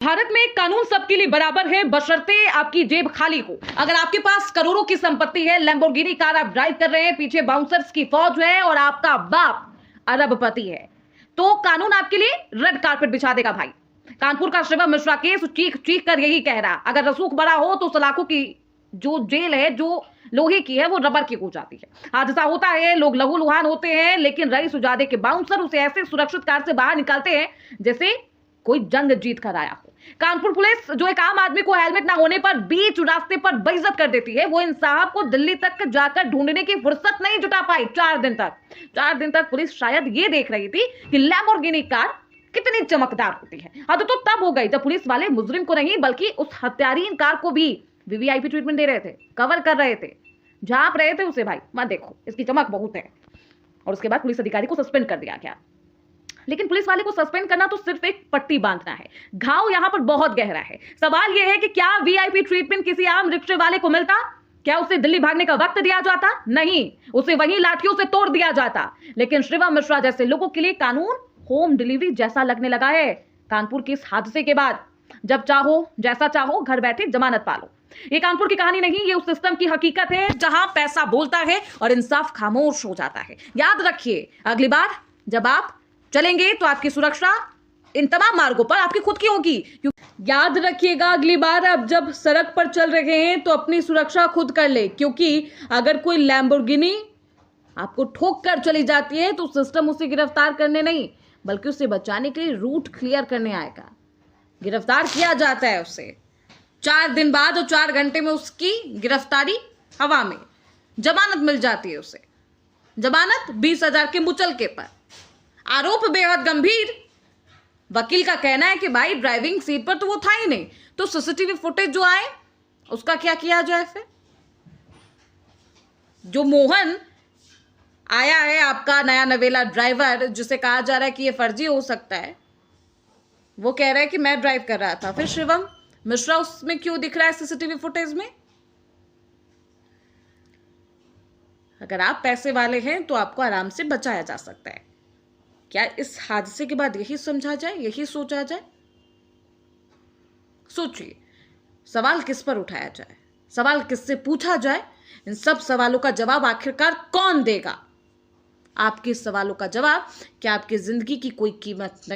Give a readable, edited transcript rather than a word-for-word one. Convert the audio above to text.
भारत में कानून सबके लिए बराबर है, बशर्ते आपकी जेब खाली हो। अगर आपके पास करोड़ों की संपत्ति है, लैम्बोर्गिनी कार आप ड्राइव कर रहे हैं, पीछे बाउंसर्स की फौज है और आपका बाप अरबपति है, तो कानून आपके लिए रेड कारपेट बिछा देगा भाई। कानपुर का शिवम मिश्रा केस चीख चीख कर यही कह रहा, अगर रसूख बड़ा हो तो सलाखों की जो जेल है, जो लोहे की है, वो रबर की हो जाती है। हादसा होता है, लोग लहूलुहान होते हैं, लेकिन रईस उजादे के बाउंसर उसे ऐसे सुरक्षित कार से बाहर निकालते हैं जैसे कोई जंग जीत कर आया हो। कानपुर पुलिस जो एक आम आदमी को हेलमेट ना होने पर बीच रास्ते पर बेइज्जत कर देती है, वो इन साहब को दिल्ली तक जाकर ढूंढने की फुर्सत नहीं जुटा पाई। 4 दिन तक पुलिस शायद ये देख रही थी कि लैम्बोर्गिनी कार कितनी चमकदार होती है। हद तो तब हो गई जब पुलिस वाले मुजरिम को नहीं बल्कि उस हत्यारीन कार को भी वीवीआईपी ट्रीटमेंट दे रहे थे, कवर कर रहे थे, झांप रहे थे उसे। भाई मत देखो, इसकी चमक बहुत है। और उसके बाद पुलिस अधिकारी को सस्पेंड कर दिया गया। लेकिन पुलिस वाले को सस्पेंड करना तो सिर्फ एक पट्टी बांधना है, घाव यहां पर बहुत गहरा है। सवाल यह है कि क्या वीआईपी ट्रीटमेंट किसी आम रिक्शे वाले को मिलता? क्या उसे दिल्ली भागने का वक्त दिया जाता? नहीं, उसे वहीं लाठियों से तोड़ दिया जाता। लेकिन शिवम मिश्रा जैसे लोगों के लिए कानून होम डिलीवरी जैसा लगने लगा है कानपुर के इस हादसे के बाद। जब चाहो, जैसा चाहो, घर बैठे जमानत पालो। ये कानपुर की कहानी नहीं, ये उस सिस्टम की हकीकत है जहां पैसा बोलता है और इंसाफ खामोश हो जाता है। याद रखिए, अगली बार जब आप चलेंगे तो आपकी सुरक्षा इन तमाम मार्गों पर आपकी खुद की होगी। याद रखिएगा, अगली बार आप जब सड़क पर चल रहे हैं तो अपनी सुरक्षा खुद कर ले, क्योंकि अगर कोई लैम्बोर्गिनी आपको ठोक कर चली जाती है तो सिस्टम उसे गिरफ्तार करने नहीं बल्कि उसे बचाने के लिए रूट क्लियर करने आएगा। गिरफ्तार किया जाता है उसे 4 दिन बाद और 4 घंटे में उसकी गिरफ्तारी हवा में, जमानत मिल जाती है उसे। जमानत 20,000 के मुचलके पर। आरोप बेहद गंभीर। वकील का कहना है कि भाई ड्राइविंग सीट पर तो वो था ही नहीं, तो सीसीटीवी फुटेज जो आए उसका क्या किया जाए। फिर जो मोहन आया है, आपका नया नवेला ड्राइवर, जिसे कहा जा रहा है कि ये फर्जी हो सकता है, वो कह रहा है कि मैं ड्राइव कर रहा था। फिर शिवम मिश्रा उसमें क्यों दिख रहा है सीसीटीवी फुटेज में? अगर आप पैसे वाले हैं तो आपको आराम से बचाया जा सकता है। क्या इस हादसे के बाद यही समझा जाए, यही सोचा जाए? सोचिए, सवाल किस पर उठाया जाए, सवाल किससे पूछा जाए? इन सब सवालों का जवाब आखिरकार कौन देगा? आपके सवालों का जवाब क्या आपकी जिंदगी की कोई कीमत नहीं?